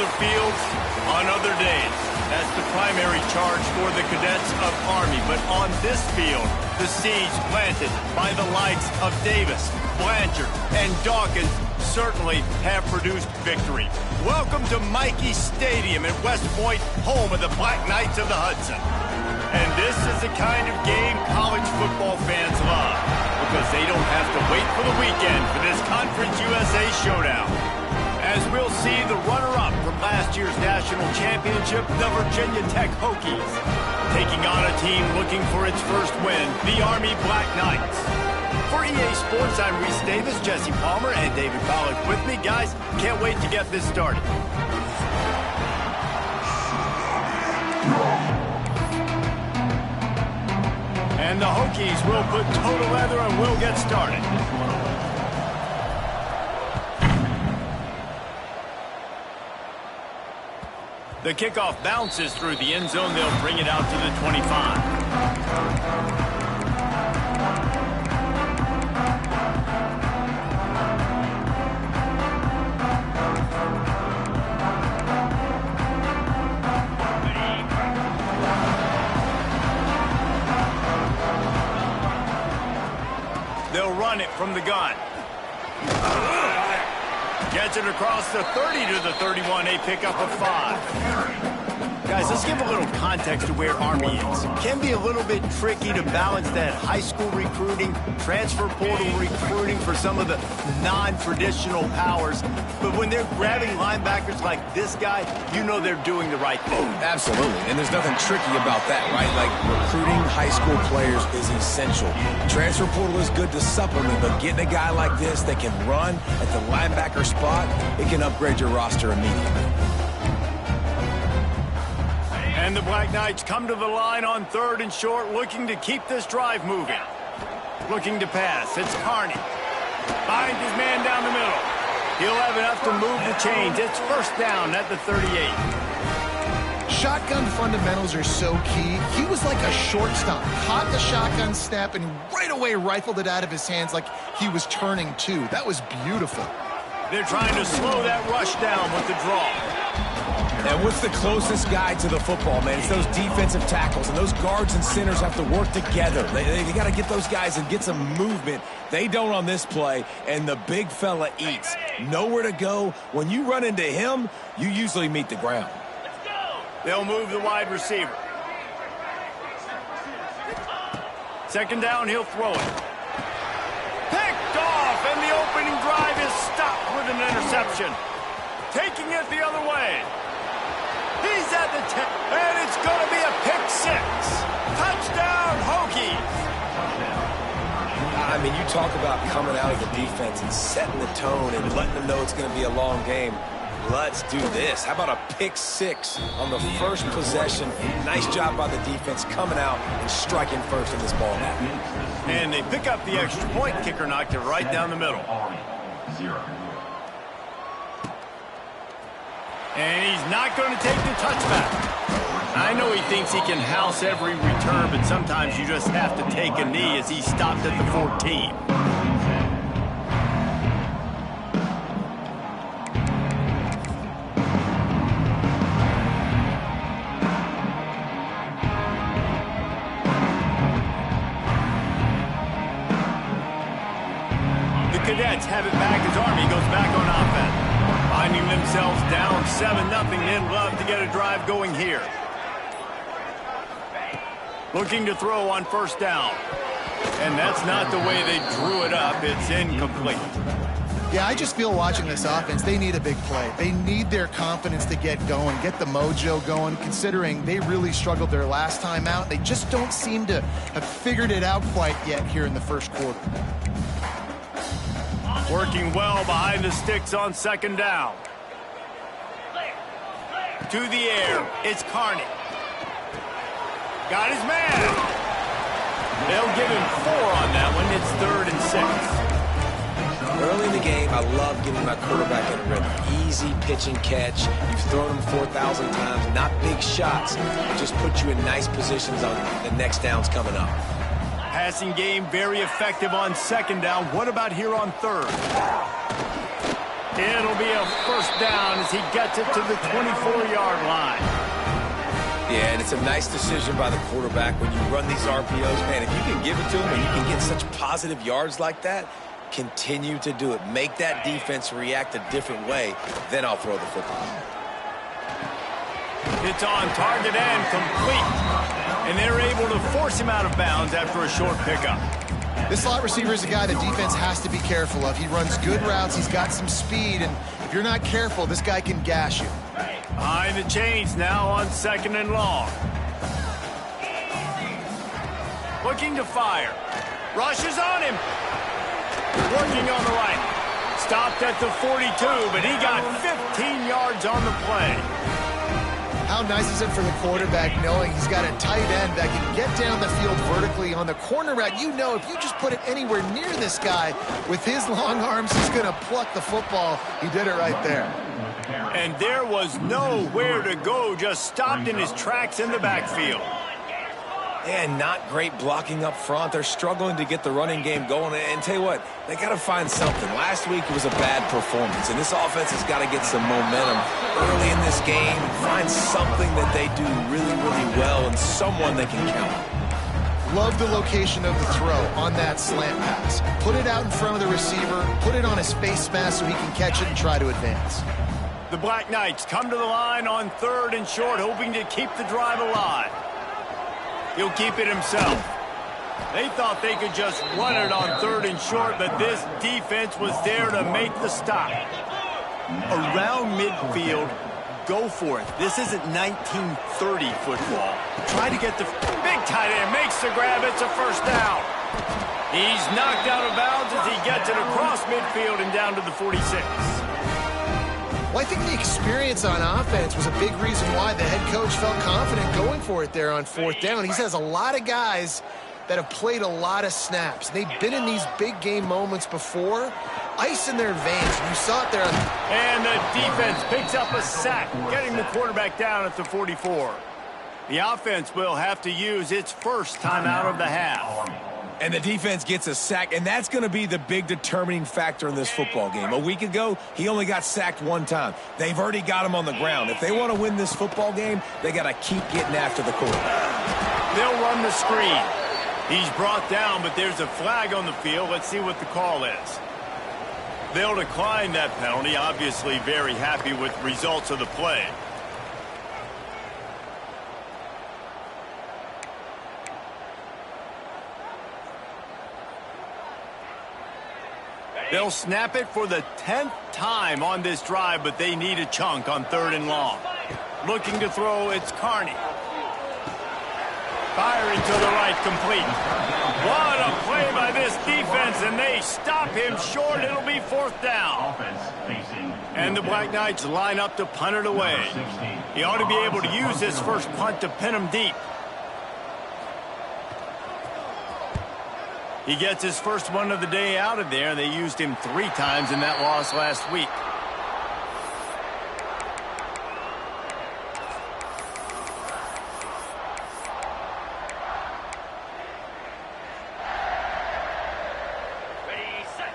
the fields on other days. That's the primary charge for the cadets of Army. But on this field, the siege planted by the likes of Davis, Blanchard, and Dawkins certainly have produced victory. Welcome to Michie Stadium in West Point, home of the Black Knights of the Hudson. And this is the kind of game college football fans love, because they don't have to wait for the weekend for this Conference USA showdown. As we'll see the runner-up from last year's national championship, the Virginia Tech Hokies, taking on a team looking for its first win, the Army Black Knights. For EA Sports, I'm Reese Davis, Jesse Palmer, and David Pollack with me. Guys, can't wait to get this started. And the Hokies will put total leather and we'll get started. The kickoff bounces through the end zone. They'll bring it out to the 25. They'll run it from the gun. Gets it across the 30 to the 31, a pickup of 5. Guys, let's give a little context to where Army is. Can be a little bit tricky to balance that high school recruiting, transfer portal recruiting for some of the non-traditional powers. But when they're grabbing linebackers like this guy, you know they're doing the right thing. Absolutely, and there's nothing tricky about that, right? Like, recruiting high school players is essential. Transfer portal is good to supplement, but getting a guy like this that can run at the linebacker spot, it can upgrade your roster immediately. And the Black Knights come to the line on 3rd and short, looking to keep this drive moving. Looking to pass. It's Carney. Finds his man down the middle. He'll have enough to move the chains. It's first down at the 38. Shotgun fundamentals are so key. He was like a shortstop. Caught the shotgun snap and right away rifled it out of his hands like he was turning too. That was beautiful. They're trying to slow that rush down with the draw. And what's the closest guy to the football, man? It's those defensive tackles, and those guards and centers have to work together. They got to get those guys and get some movement. They don't on this play, and the big fella eats. Nowhere to go. When you run into him, you usually meet the ground. They'll move the wide receiver. Second down, he'll throw it. Picked off, and the opening drive is stopped with an interception. Taking it the other way. He's at the 10, and it's going to be a pick 6. Touchdown, Hokies. I mean, you talk about coming out of the defense and setting the tone and letting them know it's going to be a long game. Let's do this. How about a pick 6 on the first possession? Nice job by the defense coming out and striking first in this ball game. And they pick up the extra point. Kicker knocked it right down the middle. And he's not going to take the touchback. I know he thinks he can house every return, but sometimes you just have to take a knee as he stopped at the 14. The Cadets have it back as Army goes back on offense. Finding themselves down 7-0, they'd love to get a drive going here. Looking to throw on first down. And that's not the way they drew it up. It's incomplete. Yeah, I just feel watching this offense, they need a big play. They need their confidence to get going, get the mojo going, considering they really struggled their last time out. They just don't seem to have figured it out quite yet here in the first quarter. Working well behind the sticks on second down. To the air, it's Carney. Got his man. They'll give him 4 on that one. It's 3rd and 6. Early in the game, I love getting my quarterback in a rhythm. Easy pitch and catch. You've thrown him 4,000 times. Not big shots. Just put you in nice positions on the next downs coming up. Passing game very effective on second down. What about here on 3rd? It'll be a first down as he gets it to the 24-yard line. Yeah, and it's a nice decision by the quarterback when you run these RPOs. Man, if you can give it to him and you can get such positive yards like that, continue to do it. Make that defense react a different way, then I'll throw the football. It's on target and complete. And they're able to force him out of bounds after a short pickup. This slot receiver is a guy the defense has to be careful of. He runs good routes. He's got some speed. And if you're not careful, this guy can gash you. Behind the chains now on 2nd and long. Looking to fire. Rushes on him. Working on the right. Stopped at the 42, but he got 15 yards on the play. How nice is it for the quarterback knowing he's got a tight end that can get down the field vertically on the corner route? You know if you just put it anywhere near this guy with his long arms, he's going to pluck the football. He did it right there. And there was nowhere to go, just stopped in his tracks in the backfield. And not great blocking up front. They're struggling to get the running game going. And tell you what, they got to find something. Last week was a bad performance, and this offense has got to get some momentum early in this game. Find something that they do really, really well and someone they can count on. Love the location of the throw on that slant pass. Put it out in front of the receiver, put it on his face mask so he can catch it and try to advance. The Black Knights come to the line on 3rd and short, hoping to keep the drive alive. He'll keep it himself. They thought they could just run it on 3rd and short, but this defense was there to make the stop. Around midfield, go for it. This isn't 1930 football. Try to get the big tight end, makes the grab, it's a first down. He's knocked out of bounds as he gets it across midfield and down to the 46. Well, I think the experience on offense was a big reason why the head coach felt confident going for it there on 4th down. He has a lot of guys that have played a lot of snaps. They've been in these big game moments before. Ice in their veins. You saw it there. And the defense picks up a sack, getting the quarterback down at the 44. The offense will have to use its first timeout of the half. And the defense gets a sack, and that's going to be the big determining factor in this football game. A week ago, he only got sacked one time. They've already got him on the ground. If they want to win this football game, they got to keep getting after the quarterback. They'll run the screen. He's brought down, but there's a flag on the field. Let's see what the call is. They'll decline that penalty, obviously very happy with the results of the play. They'll snap it for the 10th time on this drive, but they need a chunk on 3rd and long. Looking to throw, it's Carney. Firing to the right, complete. What a play by this defense, and they stop him short. It'll be 4th down. And the Black Knights line up to punt it away. He ought to be able to use this first punt to pin him deep. He gets his first one of the day out of there. They used him 3 times in that loss last week. Ready, set.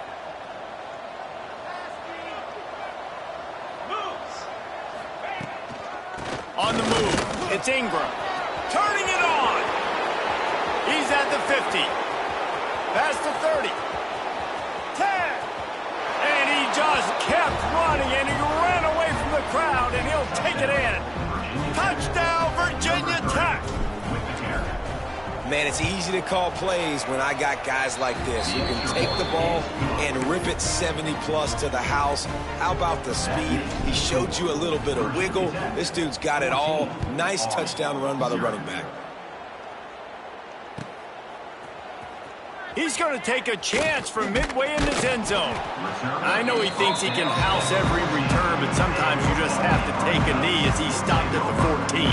On the move, it's Ingram. Turning it on. He's at the 50. Past the 30. 10. And he just kept running, and he ran away from the crowd, and he'll take it in. Touchdown, Virginia Tech. Man, it's easy to call plays when I got guys like this who can take the ball and rip it 70-plus to the house. How about the speed? He showed you a little bit of wiggle. This dude's got it all. Nice touchdown run by the running back. He's going to take a chance from midway in his end zone. I know he thinks he can house every return, but sometimes you just have to take a knee as he stopped at the 14.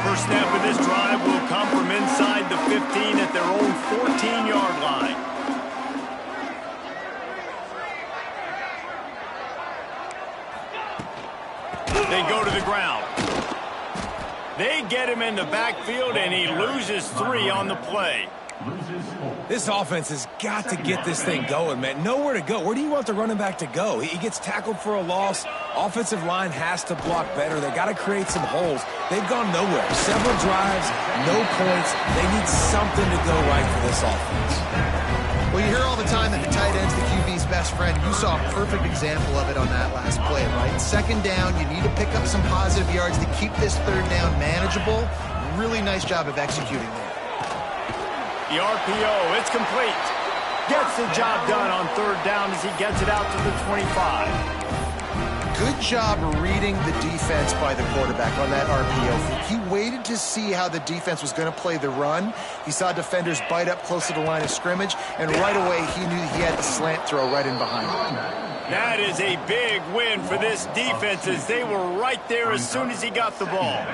First snap of this drive will come from inside the 15 at their own 14-yard line. They go to the ground. They get him in the backfield, and he loses 3 on the play. This offense has got to get this thing going, man. Nowhere to go. Where do you want the running back to go? He gets tackled for a loss. Offensive line has to block better. They got to create some holes. They've gone nowhere. Several drives, no points. They need something to go right for this offense. Well, you hear all the time that the tight end's the QB's best friend. You saw a perfect example of it on that last play, right? Second down, you need to pick up some positive yards to keep this third down manageable. Really nice job of executing there. The RPO, it's complete. Gets the job done on third down as he gets it out to the 25. Good job reading the defense by the quarterback on that RPO. He waited to see how the defense was going to play the run. He saw defenders bite up close to the line of scrimmage, and right away he knew he had the slant throw right in behind him. That is a big win for this defense as they were right there as soon as he got the ball.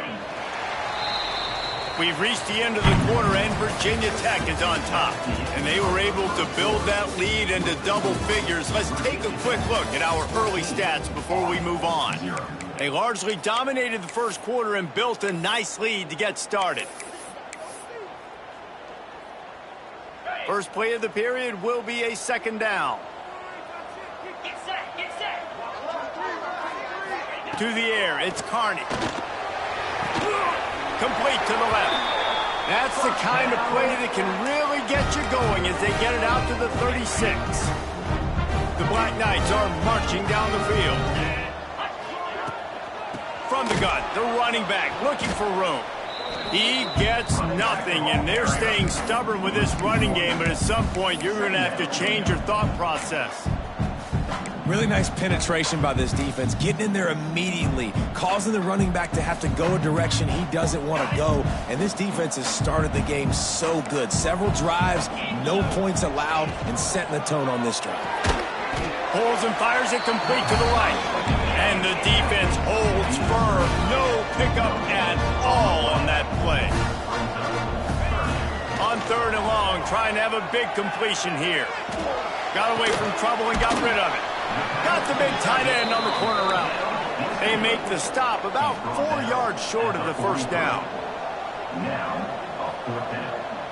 We've reached the end of the quarter, and Virginia Tech is on top. And they were able to build that lead into double figures. Let's take a quick look at our early stats before we move on. They largely dominated the first quarter and built a nice lead to get started. First play of the period will be a second down. To the air, it's Carney. Complete to the left. That's the kind of play that can really get you going as they get it out to the 36. The Black Knights are marching down the field. From the gun, the running back looking for room. He gets nothing, and they're staying stubborn with this running game, but at some point you're going to have to change your thought process. Really nice penetration by this defense, getting in there immediately, causing the running back to have to go a direction he doesn't want to go. And this defense has started the game so good. Several drives, no points allowed, and setting the tone on this drive. Pulls and fires it complete to the right. And the defense holds firm. No pickup at all on that play. On third and long, trying to have a big completion here. Got away from trouble and got rid of it. Got the big tight end on the corner route. They make the stop about 4 yards short of the first down.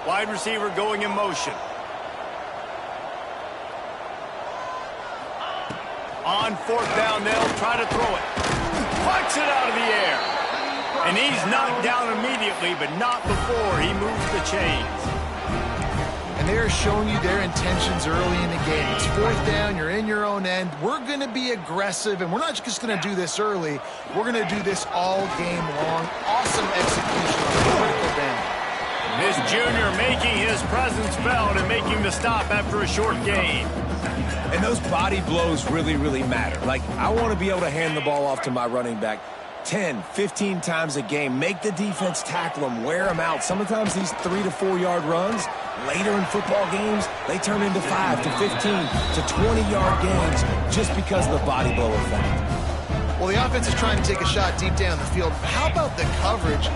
Wide receiver going in motion. On fourth down, they'll try to throw it. Plucks it out of the air. And he's knocked down immediately, but not before he moves the chains. And they are showing you their intentions early in the game. It's fourth down, you're in your own end. We're going to be aggressive, and we're not just going to do this early. We're going to do this all game long. Awesome execution on the critical down. This junior making his presence felt and making the stop after a short gain. And those body blows really, really matter. Like, I want to be able to hand the ball off to my running back 10, 15 times a game. Make the defense tackle them, wear them out. Sometimes these 3 to 4 yard runs, later in football games, they turn into 5 to 15 to 20-yard games just because of the body blow effect. Well, the offense is trying to take a shot deep down the field. How about the coverage?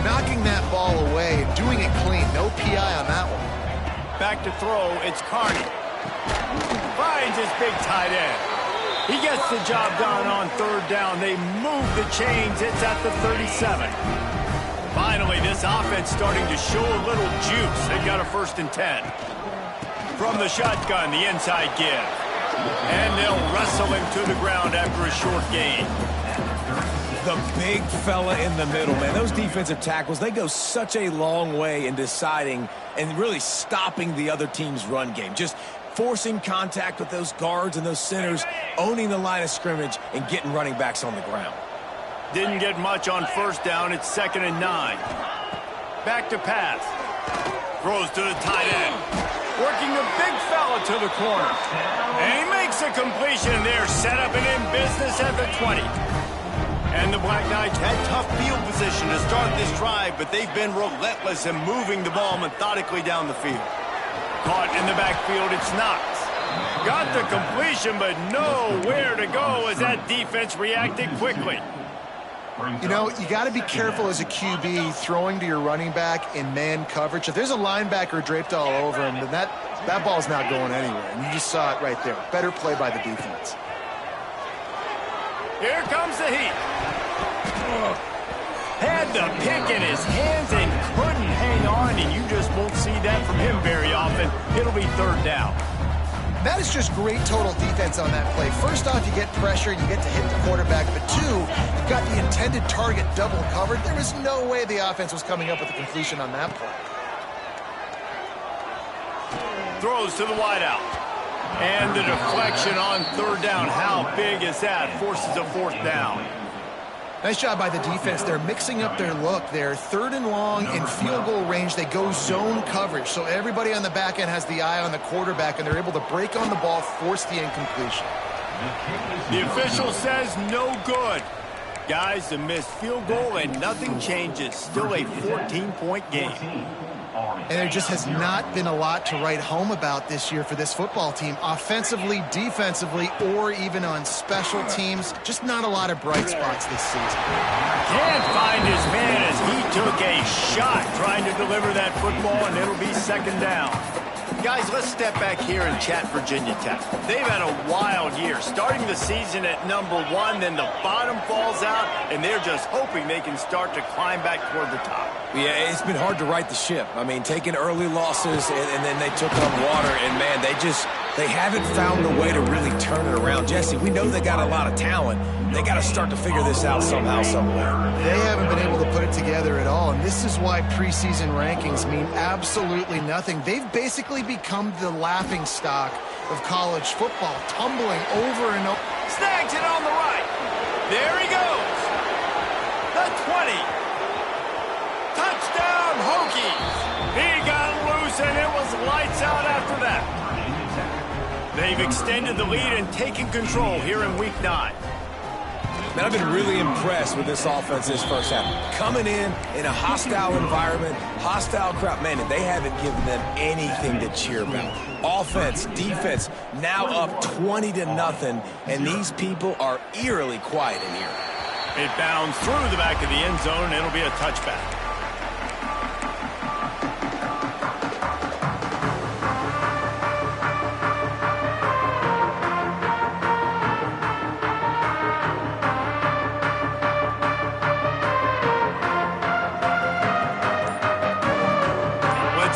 Knocking that ball away and doing it clean. No PI on that one. Back to throw, it's Carney. Finds his big tight end. He gets the job done on third down. They move the chains. It's at the 37. Finally, this offense starting to show a little juice. They've got a 1st and 10. From the shotgun, the inside give. And they'll wrestle him to the ground after a short gain. The big fella in the middle, man. Those defensive tackles, they go such a long way in deciding and really stopping the other team's run game. Just forcing contact with those guards and those centers, owning the line of scrimmage, and getting running backs on the ground. Didn't get much on first down. It's 2nd and 9. Back to pass. Throws to the tight end. Working the big fella to the corner. And he makes a completion there. Set up and in business at the 20. And the Black Knights had tough field position to start this drive, but they've been relentless in moving the ball methodically down the field. Caught in the backfield, it's Knox. Got the completion, but nowhere to go as that defense reacted quickly. You know, you got to be careful as a QB throwing to your running back in man coverage. If there's a linebacker draped all over him, then that ball's not going anywhere. And you just saw it right there. Better play by the defense. Here comes the heat. Had the pick in his hands and couldn't hang on, and you just won't see that from him very often. It'll be third down. That is just great total defense on that play. First off, you get pressure and you get to hit the quarterback, but two, you've got the intended target double covered. There was no way the offense was coming up with a completion on that play. Throws to the wideout. And the deflection on third down. How big is that? Forces a fourth down. Nice job by the defense. They're mixing up their look. They're third and long in field goal range. They go zone coverage. So everybody on the back end has the eye on the quarterback, and they're able to break on the ball, force the incompletion. The official says no good. Guys, a missed field goal, and nothing changes. Still a 14-point game. And there just has not been a lot to write home about this year for this football team. Offensively, defensively, or even on special teams. Just not a lot of bright spots this season. Can't find his man as he took a shot trying to deliver that football, and it'll be second down. Guys, let's step back here and chat Virginia Tech. They've had a wild year, starting the season at #1, then the bottom falls out, and they're just hoping they can start to climb back toward the top. Yeah, it's been hard to right the ship. I mean, taking early losses, and then they took on water, and, man, they haven't found a way to really turn it around. Jesse, we know they got a lot of talent. They got to start to figure this out somehow, somewhere. They haven't been able to put it together at all, and this is why preseason rankings mean absolutely nothing. They've basically become the laughingstock of college football, tumbling over and over. Snags it on the right. There he goes. The 20. Touchdown, Hokies. He got loose, and it was lights out after that. They've extended the lead and taken control here in Week 9. Man, I've been really impressed with this offense this first half. Coming in a hostile environment, hostile crowd, man, and they haven't given them anything to cheer about. Offense, defense, now up 20-0, and these people are eerily quiet in here. It bounds through the back of the end zone, and it'll be a touchback.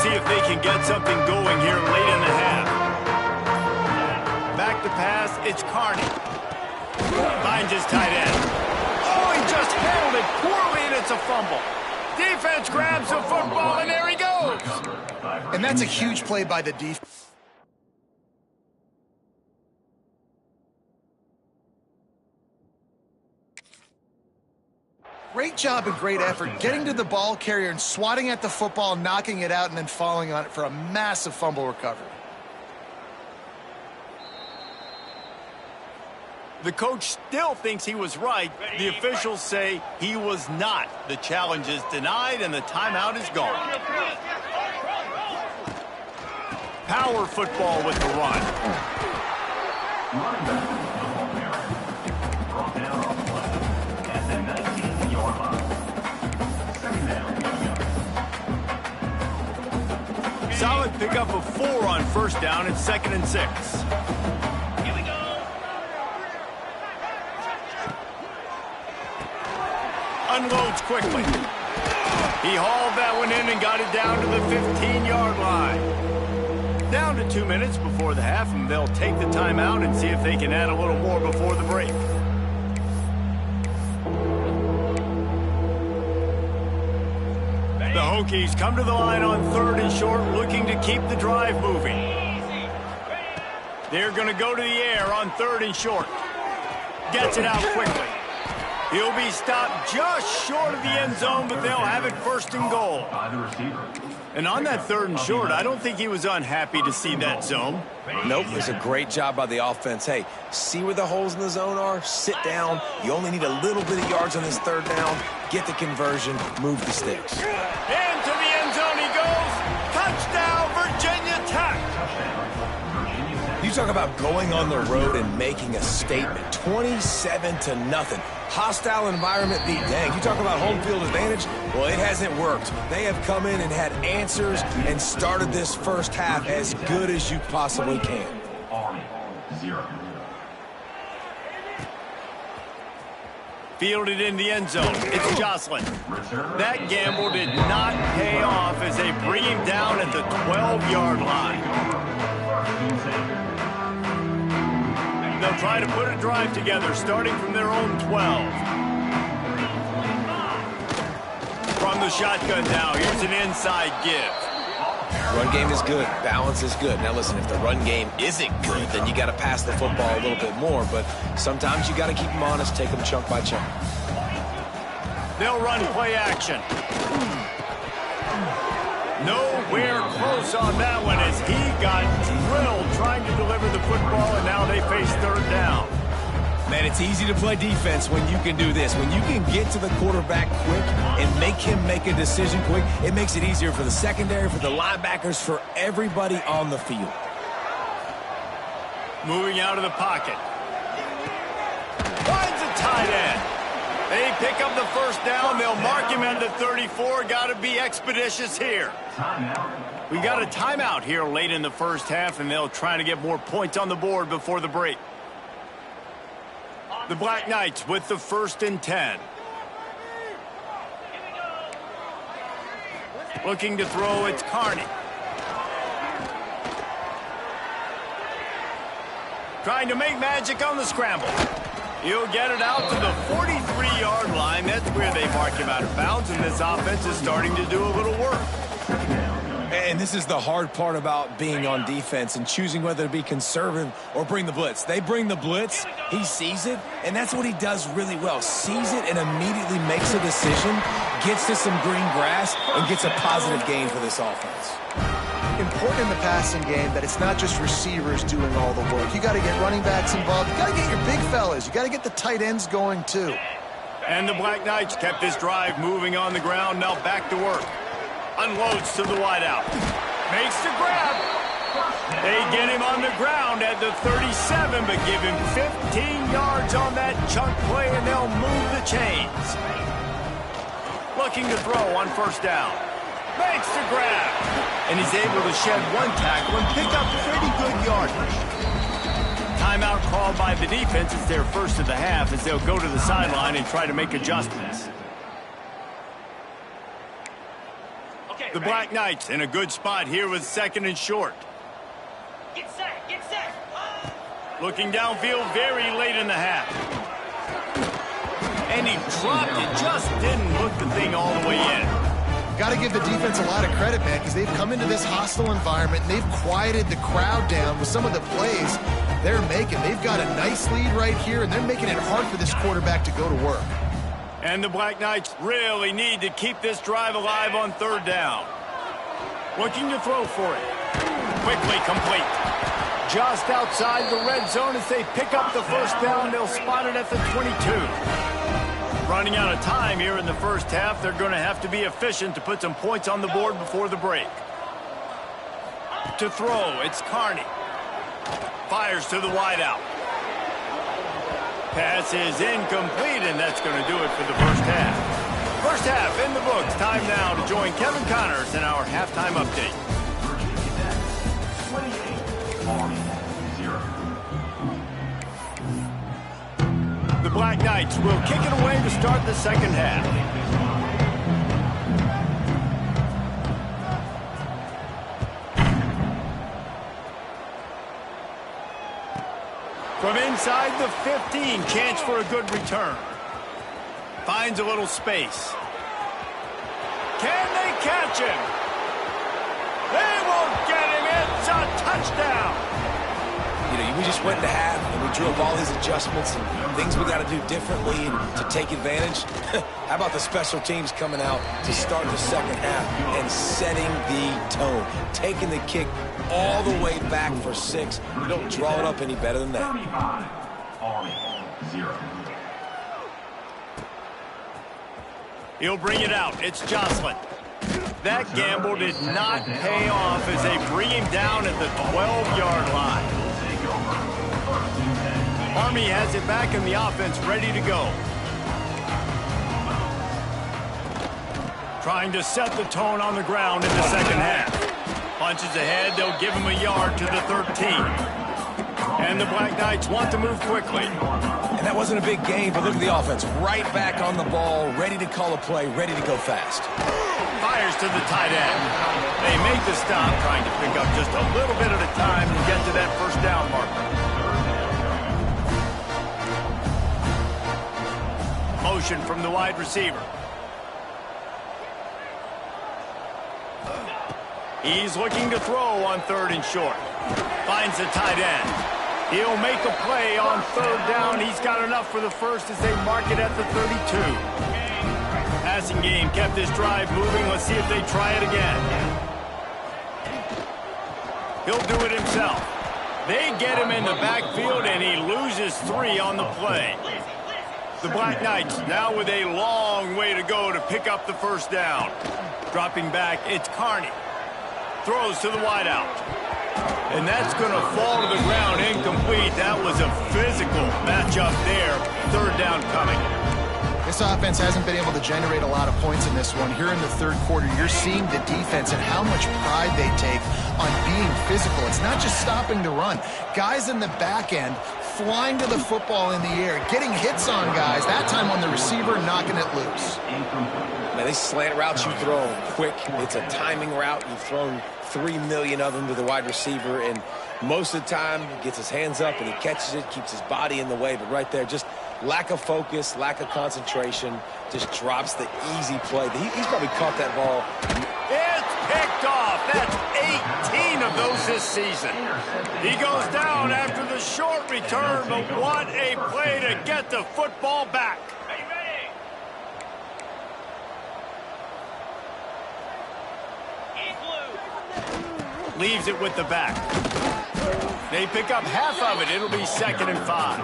See if they can get something going here late in the half. Back to pass, it's Carney. Finds his tight end. Oh, he just handled it poorly, and it's a fumble. Defense grabs the football, and there he goes. And that's a huge play by the defense. Great job and great effort getting to the ball carrier and swatting at the football, knocking it out, and then falling on it for a massive fumble recovery. The coach still thinks he was right. The officials say he was not. The challenge is denied, and the timeout is gone. Power football with the run. Solid pickup of 4 on first down. It's 2nd and 6. Here we go. Unloads quickly. He hauled that one in and got it down to the 15-yard line. Down to 2 minutes before the half, and they'll take the timeout and see if they can add a little more before the break. The Hokies come to the line on 3rd and short, looking to keep the drive moving. They're going to go to the air on 3rd and short. Gets it out quickly. He'll be stopped just short of the end zone, but they'll have it 1st and goal. And on that 3rd and short, I don't think he was unhappy to see that zone. Nope, it was a great job by the offense. Hey, see where the holes in the zone are? Sit down. You only need a little bit of yards on this 3rd down. Get the conversion. Move the sticks. Into the end zone he goes. Touchdown, Virginia Tech. You talk about going on the road and making a statement. 27-0. Hostile environment beat dang. You talk about home field advantage? Well, it hasn't worked. They have come in and had answers and started this first half as good as you possibly can. Fielded in the end zone. It's Jocelyn. That gamble did not pay off as they bring him down at the 12-yard line. They'll try to put a drive together starting from their own 12. From the shotgun now, here's an inside give. Run game is good. Balance is good. Now listen, if the run game isn't good, then you got to pass the football a little bit more. But sometimes you got to keep them honest, take them chunk by chunk. They'll run play action. Nowhere close on that one as he got drilled trying to deliver the football, and now they face third down. Man, it's easy to play defense when you can do this. When you can get to the quarterback quick and make him make a decision quick, it makes it easier for the secondary, for the linebackers, for everybody on the field. Moving out of the pocket. Finds a tight end. They pick up the first down. They'll mark him at the 34. Got to be expeditious here. We got a timeout here late in the first half, and they'll try to get more points on the board before the break. The Black Knights with the 1st and 10. Looking to throw, it's Carney. Trying to make magic on the scramble. He'll get it out to the 43-yard line. That's where they mark him out of bounds, and this offense is starting to do a little work. And this is the hard part about being on defense and choosing whether to be conservative or bring the blitz. They bring the blitz, he sees it, and that's what he does really well. Sees it and immediately makes a decision, gets to some green grass, and gets a positive gain for this offense. Important in the passing game that it's not just receivers doing all the work. You got to get running backs involved. You got to get your big fellas. You got to get the tight ends going too. And the Black Knights kept this drive moving on the ground. Now back to work. Unloads to the wideout. Makes the grab. They get him on the ground at the 37, but give him 15 yards on that chunk play, and they'll move the chains. Looking to throw on first down. Makes the grab. And he's able to shed one tackle and pick up pretty good yardage. Timeout called by the defense. It's their first of the half as they'll go to the sideline and try to make adjustments. The Black Knights in a good spot here with 2nd and short. Get set, get set. Looking downfield very late in the half. And he dropped it, just didn't hook the thing all the way in. Got to give the defense a lot of credit, man, because they've come into this hostile environment and they've quieted the crowd down with some of the plays they're making. They've got a nice lead right here, and they're making it hard for this quarterback to go to work. And the Black Knights really need to keep this drive alive on third down. Looking to throw for it. Quickly complete. Just outside the red zone as they pick up the first down. They'll spot it at the 22. Running out of time here in the first half. They're going to have to be efficient to put some points on the board before the break. To throw, it's Carney. Fires to the wideout. Pass is incomplete, and that's going to do it for the first half. First half in the books. Time now to join Kevin Connors in our halftime update. The Black Knights will kick it away to start the second half. From inside the 15, chance for a good return. Finds a little space. Can they catch him? They won't get him. It's a touchdown. You know, we just went to half, and we drew up all these adjustments and things we got to do differently and to take advantage. How about the special teams coming out to start the second half and setting the tone, taking the kick all the way back for 6. You don't draw it up any better than that. 35-0. He'll bring it out. It's Jocelyn. That gamble did not pay off as they bring him down at the 12-yard line. Army has it back in the offense, ready to go. Trying to set the tone on the ground in the second half. Punches ahead, they'll give him a yard to the 13. And the Black Knights want to move quickly. And that wasn't a big gain, but look at the offense. Right back on the ball, ready to call a play, ready to go fast. Fires to the tight end. They make the stop, trying to pick up just a little bit at a time to get to that first down marker. Motion from the wide receiver. He's looking to throw on 3rd and short. Finds the tight end. He'll make a play on 3rd down. He's got enough for the first as they mark it at the 32. Passing game kept this drive moving. Let's see if they try it again. He'll do it himself. They get him in the backfield, and he loses 3 on the play. The Black Knights now with a long way to go to pick up the first down. Dropping back, it's Carney. Throws to the wideout. And that's going to fall to the ground incomplete. That was a physical matchup there. 3rd down coming. This offense hasn't been able to generate a lot of points in this one. Here in the 3rd quarter, you're seeing the defense and how much pride they take on being physical. It's not just stopping the run. Guys in the back end flying to the football in the air, getting hits on guys, that time on the receiver, knocking it loose. Man, these slant routes you throw quick. It's a timing route. You've thrown 3 million of them to the wide receiver, and most of the time he gets his hands up and he catches it, keeps his body in the way. But right there, just lack of focus, lack of concentration, just drops the easy play. He's probably caught that ball. It's picked off. That's 18 of those this season. He goes down after the short return, but what a play to get the football back. Leaves it with the back. They pick up half of it. It'll be 2nd and 5.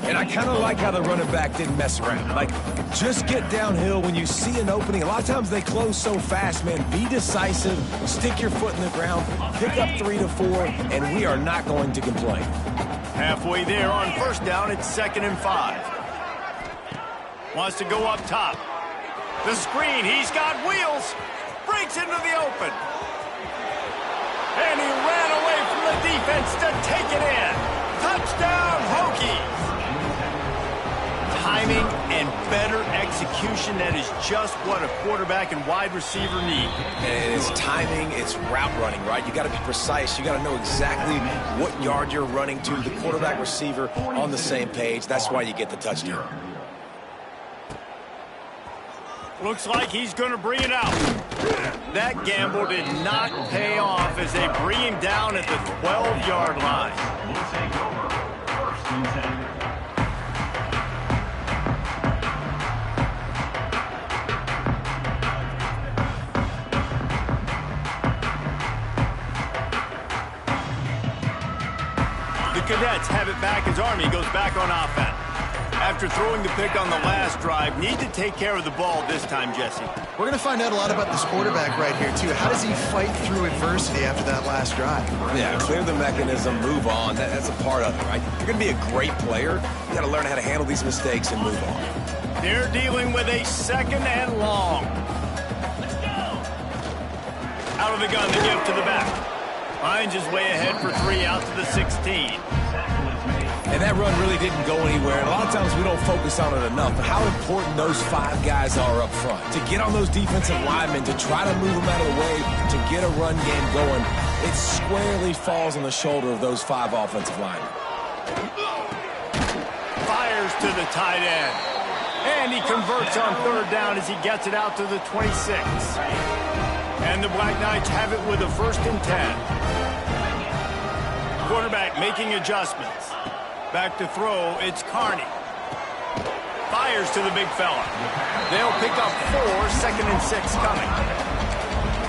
And I kind of like how the running back didn't mess around. Like, just get downhill when you see an opening. A lot of times they close so fast, man. Be decisive. Stick your foot in the ground. Pick up 3 to 4, and we are not going to complain. Halfway there on 1st down, it's 2nd and 5. Wants to go up top. The screen, he's got wheels. Breaks into the open. And he ran away from the defense to take it in. Touchdown, Hokies. Timing and better execution, that is just what a quarterback and wide receiver need. And it's timing, it's route running, right? You got to be precise. You got to know exactly what yard you're running to. The quarterback, receiver on the same page. That's why you get the touchdown. Looks like he's going to bring it out. That gamble did not pay off as they bring him down at the 12-yard line. The Cadets have it back as Army goes back on offense. After throwing the pick on the last drive, need to take care of the ball this time, Jesse. We're going to find out a lot about this quarterback right here, too. How does he fight through adversity after that last drive? Yeah, clear the mechanism, move on. That's a part of it, right? If you're going to be a great player, you got to learn how to handle these mistakes and move on. They're dealing with a 2nd and long. Out of the gun, they give to the back. Finds his way ahead for 3 out to the 16. And that run really didn't go anywhere. And a lot of times we don't focus on it enough, but how important those 5 guys are up front. To get on those defensive linemen, to try to move them out of the way, to get a run game going, it squarely falls on the shoulder of those 5 offensive linemen. Fires to the tight end. And he converts on 3rd down as he gets it out to the 26. And the Black Knights have it with a 1st and 10. Quarterback making adjustments. Back to throw, it's Carney. Fires to the big fella. They'll pick up 4, 2nd and 6 coming.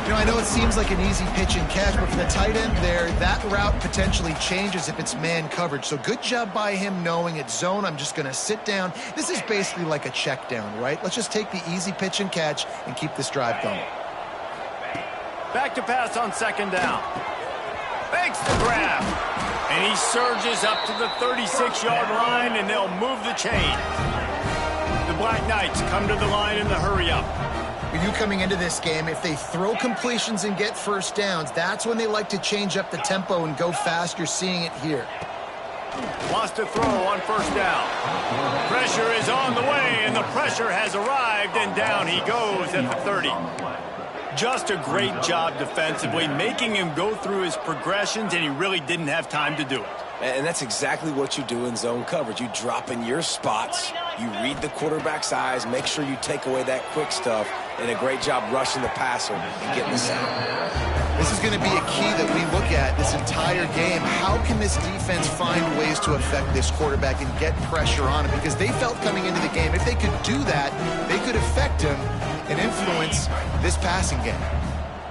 You know, I know it seems like an easy pitch and catch, but for the tight end there, that route potentially changes if it's man coverage. So good job by him knowing it's zone. I'm just going to sit down. This is basically like a check down, right? Let's just take the easy pitch and catch and keep this drive going. Back to pass on 2nd down. Makes the grab. And he surges up to the 36-yard line, and they'll move the chain. The Black Knights come to the line in the hurry-up. For you coming into this game, if they throw completions and get 1st downs, that's when they like to change up the tempo and go fast. You're seeing it here. Wants to throw on first down. Pressure is on the way, and the pressure has arrived, and down he goes at the 30. Just a great job defensively, making him go through his progressions, and he really didn't have time to do it. And that's exactly what you do in zone coverage. You drop in your spots, you read the quarterback's eyes, make sure you take away that quick stuff, and a great job rushing the passer and getting the sack. This is going to be a key that we look at this entire game. How can this defense find ways to affect this quarterback and get pressure on him? Because they felt coming into the game, if they could do that, they could affect him and influence this passing game.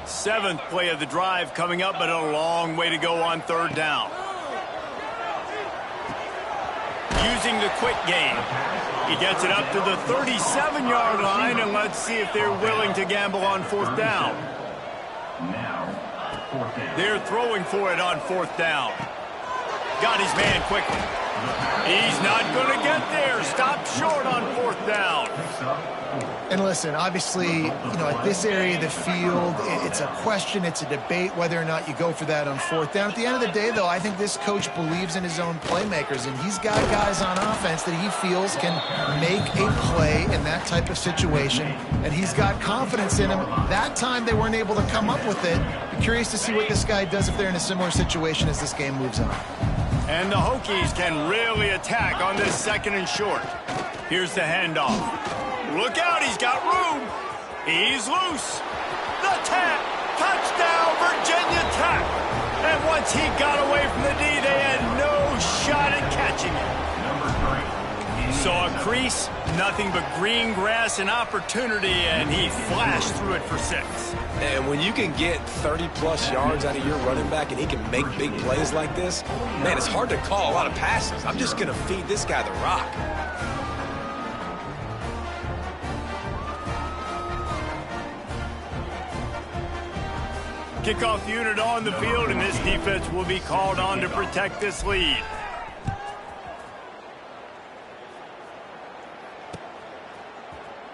7th play of the drive coming up, but a long way to go on third down. Using the quick game. He gets it up to the 37-yard line, and let's see if they're willing to gamble on fourth down. They're throwing for it on fourth down. Got his man quickly. He's not going to get there. Stopped short on fourth down. And listen, obviously, at this area of the field, it's a question, it's a debate whether or not you go for that on fourth down. At the end of the day, though, I think this coach believes in his own playmakers, and he's got guys on offense that he feels can make a play in that type of situation, and he's got confidence in him. That time they weren't able to come up with it. Be curious to see what this guy does if they're in a similar situation as this game moves on. And the Hokies can really attack on this 2nd and short. Here's the handoff. Look out, he's got room. He's loose. The tap. Touchdown, Virginia Tech. And once he got away from the D, they had no shot at catching it. Saw a crease, nothing but green grass and opportunity, and he flashed through it for 6. And when you can get 30-plus yards out of your running back and he can make big plays like this, man, it's hard to call a lot of passes. I'm just going to feed this guy the rock. Kickoff unit on the field, and this defense will be called on to protect this lead.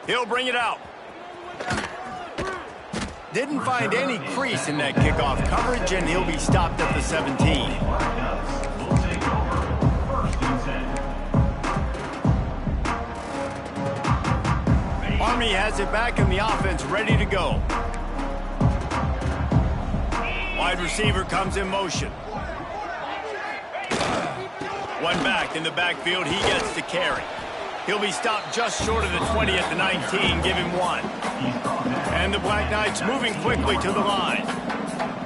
He'll bring it out. Didn't find any crease in that kickoff coverage, and he'll be stopped at the 17. Army has it back in the offense, ready to go. Wide receiver comes in motion. One back in the backfield. He gets to carry. He'll be stopped just short of the 20 at the 19. Give him 1. And the Black Knights moving quickly to the line.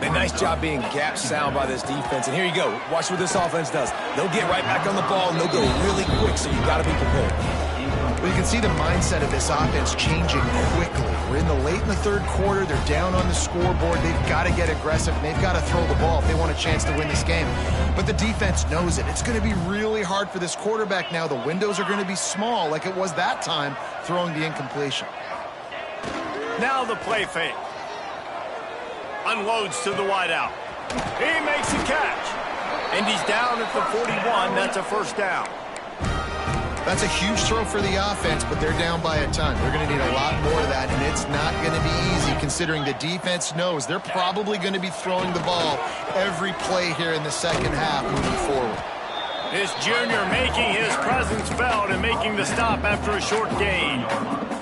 A nice job being gap sound by this defense. And here you go. Watch what this offense does. They'll get right back on the ball, and they'll go really quick, so you got to be prepared. Well, you can see the mindset of this offense changing quickly. We're in the late in the 3rd quarter. They're down on the scoreboard. They've got to get aggressive, and they've got to throw the ball if they want a chance to win this game. But the defense knows it. It's going to be really hard for this quarterback now. The windows are going to be small like it was that time throwing the incompletion. Now the play fake. Unloads to the wideout. He makes a catch. And he's down at the 41. That's a first down. That's a huge throw for the offense, but they're down by a ton. They're going to need a lot more of that, and it's not going to be easy considering the defense knows they're probably going to be throwing the ball every play here in the 2nd half moving forward. This junior making his presence felt and making the stop after a short gain.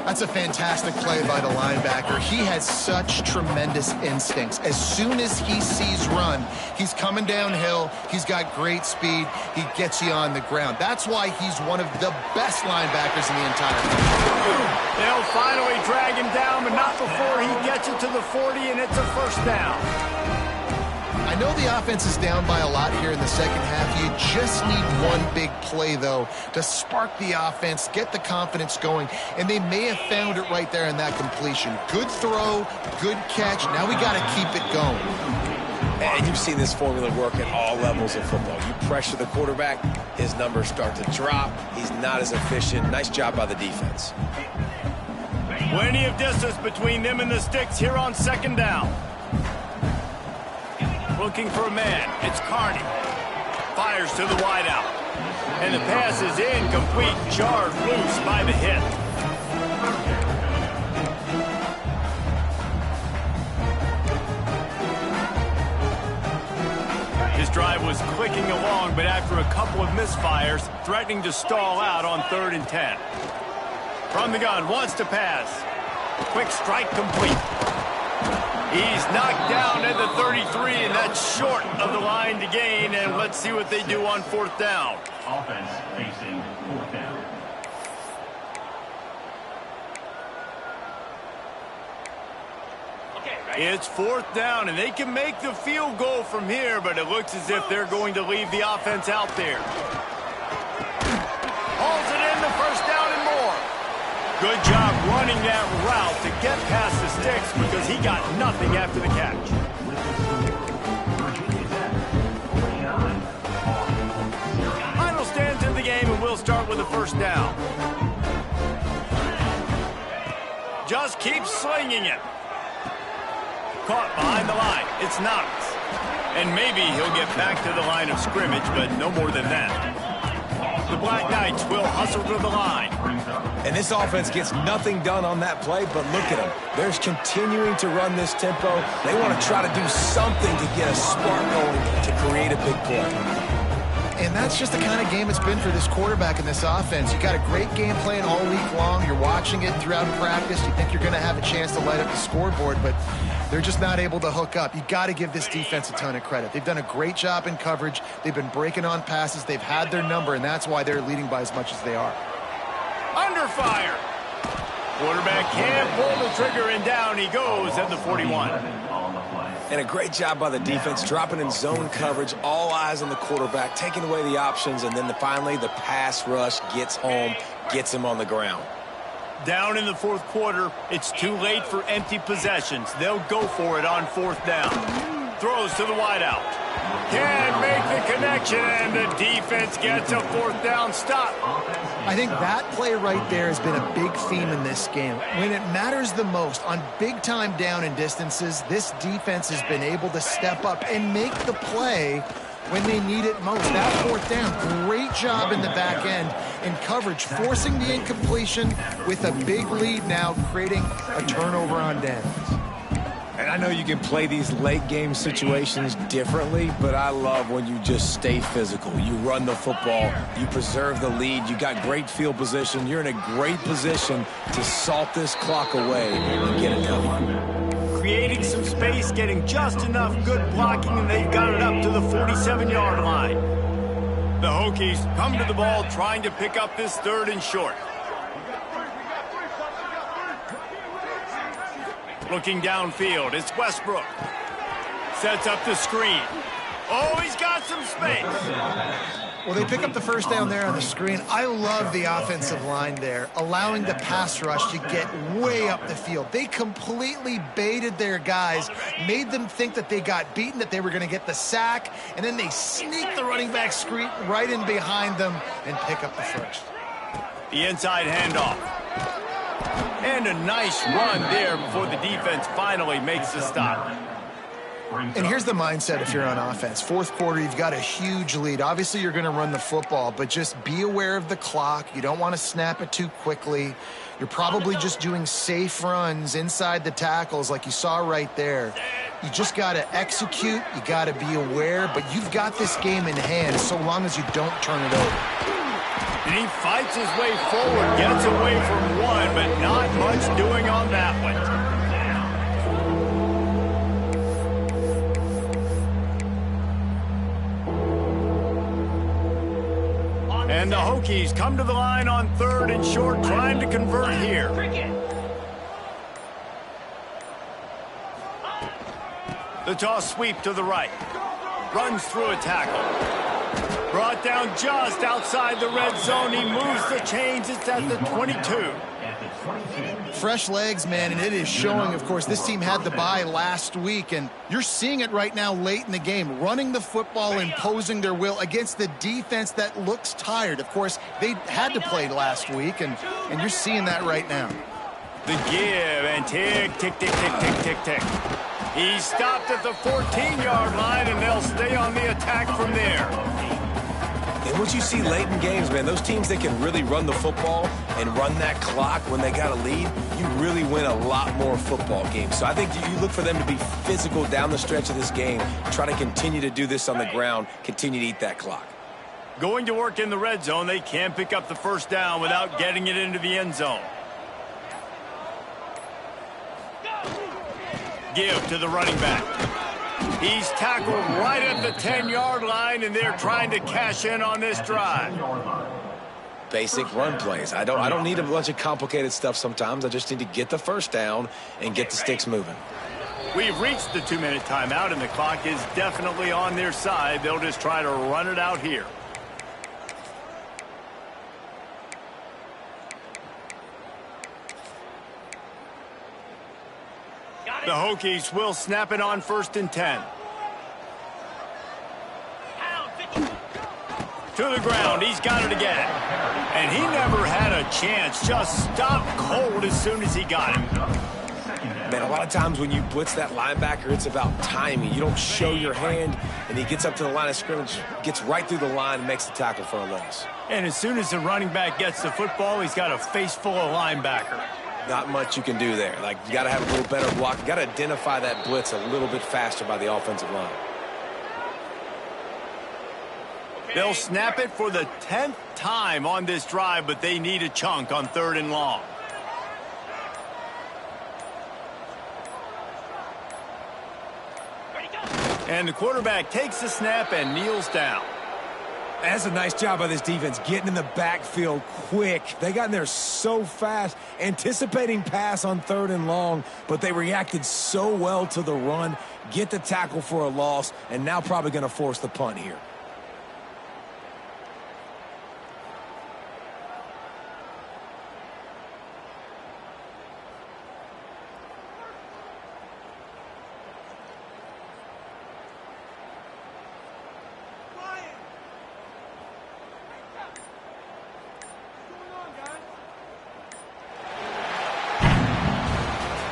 That's a fantastic play by the linebacker. He has such tremendous instincts. As soon as he sees run, he's coming downhill. He's got great speed. He gets you on the ground. That's why he's one of the best linebackers in the entire country. They'll finally drag him down, but not before he gets it to the 40, and it's a first down. I know the offense is down by a lot here in the 2nd half. You just need one big play, though, to spark the offense, get the confidence going, and they may have found it right there in that completion. Good throw, good catch. Now we got to keep it going. And you've seen this formula work at all levels of football. You pressure the quarterback, his numbers start to drop. He's not as efficient. Nice job by the defense. Plenty of distance between them and the sticks here on 2nd down. Looking for a man. It's Carney. Fires to the wideout. And the pass is incomplete. Jarred loose by the hit. This drive was clicking along, but but after a couple of misfires, threatening to stall out on 3rd and 10. From the gun, wants to pass. Quick strike complete. He's knocked down at the 33, and that's short of the line to gain, and let's see what they do on 4th down. Offense facing 4th down. It's 4th down, and they can make the field goal from here, but it looks as if they're going to leave the offense out there. Hauls it in, the 1st down and more. Good job running that route to get past the sticks because he got nothing after the catch. Final stands in the game, and we'll start with the 1st down. Just keep slinging it. Caught behind the line. It's Knox. And maybe he'll get back to the line of scrimmage, but no more than that. The Black Knights will hustle to the line. And this offense gets nothing done on that play, but look at them. They're continuing to run this tempo. They want to try to do something to get a spark going to create a big play. And that's just the kind of game it's been for this quarterback in this offense. You got a great game plan all week long. You're watching it throughout practice. You think you're going to have a chance to light up the scoreboard, but they're just not able to hook up. You got to give this defense a ton of credit. They've done a great job in coverage. They've been breaking on passes. They've had their number, and that's why they're leading by as much as they are. Under fire. Quarterback can't pull the trigger, and down he goes at the 41. And a great job by the defense, dropping in zone coverage, all eyes on the quarterback, taking away the options, and then finally the pass rush gets home, gets him on the ground. Down in the 4th quarter, it's too late for empty possessions. They'll go for it on 4th down. Throws to the wideout. Can't make the connection, and the defense gets a 4th down stop. I think that play right there has been a big theme in this game. When it matters the most, on big-time down and distances, this defense has been able to step up and make the play when they need it most. That 4th down, great job in the back end in coverage, forcing the incompletion with a big lead now, creating a turnover on downs. And I know you can play these late game situations differently, but I love when you just stay physical. You run the football, you preserve the lead, you got great field position, you're in a great position to salt this clock away and get it done. Creating some space, getting just enough good blocking, and they've got it up to the 47-yard line. The Hokies come to the ball trying to pick up this 3rd and short. Looking downfield, it's Westbrook. Sets up the screen. Oh, he's got some space. Well, they pick up the 1st down there on the screen. I love the offensive line there, allowing the pass rush to get way up the field. They completely baited their guys, made them think that they got beaten, that they were going to get the sack, and then they sneak the running back screen right in behind them and pick up the 1st. The inside handoff. And a nice run there before the defense finally makes the stop. And here's the mindset if you're on offense. 4th quarter, you've got a huge lead. Obviously, you're going to run the football, but just be aware of the clock. You don't want to snap it too quickly. You're probably just doing safe runs inside the tackles like you saw right there. You just got to execute. You got to be aware, but you've got this game in hand so long as you don't turn it over. And he fights his way forward, gets away from one, but not much doing on that one. And the Hokies come to the line on 3rd and short, trying to convert here. The toss sweep to the right. Runs through a tackle. Brought down just outside the red zone. He moves the chains. It's at the 22. Fresh legs, man, and it is showing. Of course, this team had the bye last week, and you're seeing it right now late in the game, running the football, imposing their will against the defense that looks tired. Of course, they had to play last week, and you're seeing that right now. The give, and tick, tick, tick, tick, tick, tick, tick. He stopped at the 14-yard line, and they'll stay on the attack from there. And what you see late in games, man, those teams that can really run the football and run that clock when they got a lead, you really win a lot more football games. So I think you look for them to be physical down the stretch of this game, try to continue to do this on the ground, continue to eat that clock. Going to work in the red zone, they can't pick up the first down without getting it into the end zone. Give to the running back. He's tackled right at the 10-yard line, and they're trying to cash in on this drive. Basic run plays. I don't need a bunch of complicated stuff sometimes. I just need to get the first down and get the sticks moving. We've reached the 2-minute timeout, and the clock is definitely on their side. They'll just try to run it out here. The Hokies will snap it on 1st and 10. To the ground, he's got it again. And he never had a chance, just stopped cold as soon as he got him. Man, a lot of times when you blitz that linebacker, it's about timing. You don't show your hand, and he gets up to the line of scrimmage, gets right through the line, and makes the tackle for a loss. And as soon as the running back gets the football, he's got a face full of linebacker. Not much you can do there. Like, you got to have a little better block. You got to identify that blitz a little bit faster by the offensive line. They'll snap it for the 10th time on this drive, but they need a chunk on 3rd and long. And the quarterback takes the snap and kneels down. That's a nice job by this defense, getting in the backfield quick. They got in there so fast, anticipating pass on 3rd and long, but they reacted so well to the run, get the tackle for a loss, and now probably going to force the punt here.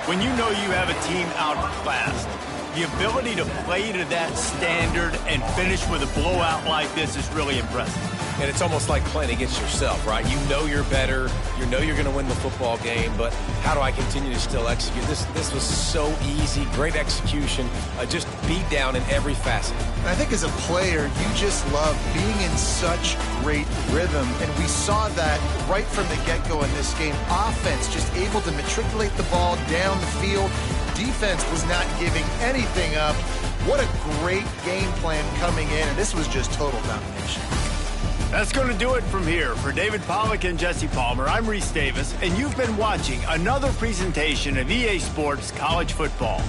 When you know you have a team outclassed, the ability to play to that standard and finish with a blowout like this is really impressive. And it's almost like playing against yourself, right? You know you're better. You know you're going to win the football game, but how do I continue to still execute? This was so easy, great execution, just beat down in every facet. And I think as a player, you just love being in such great rhythm, and we saw that right from the get-go in this game. Offense just able to matriculate the ball down the field. Defense was not giving anything up. What a great game plan coming in, and this was just total domination. That's going to do it from here. For David Pollack and Jesse Palmer, I'm Reese Davis, and you've been watching another presentation of EA Sports College Football.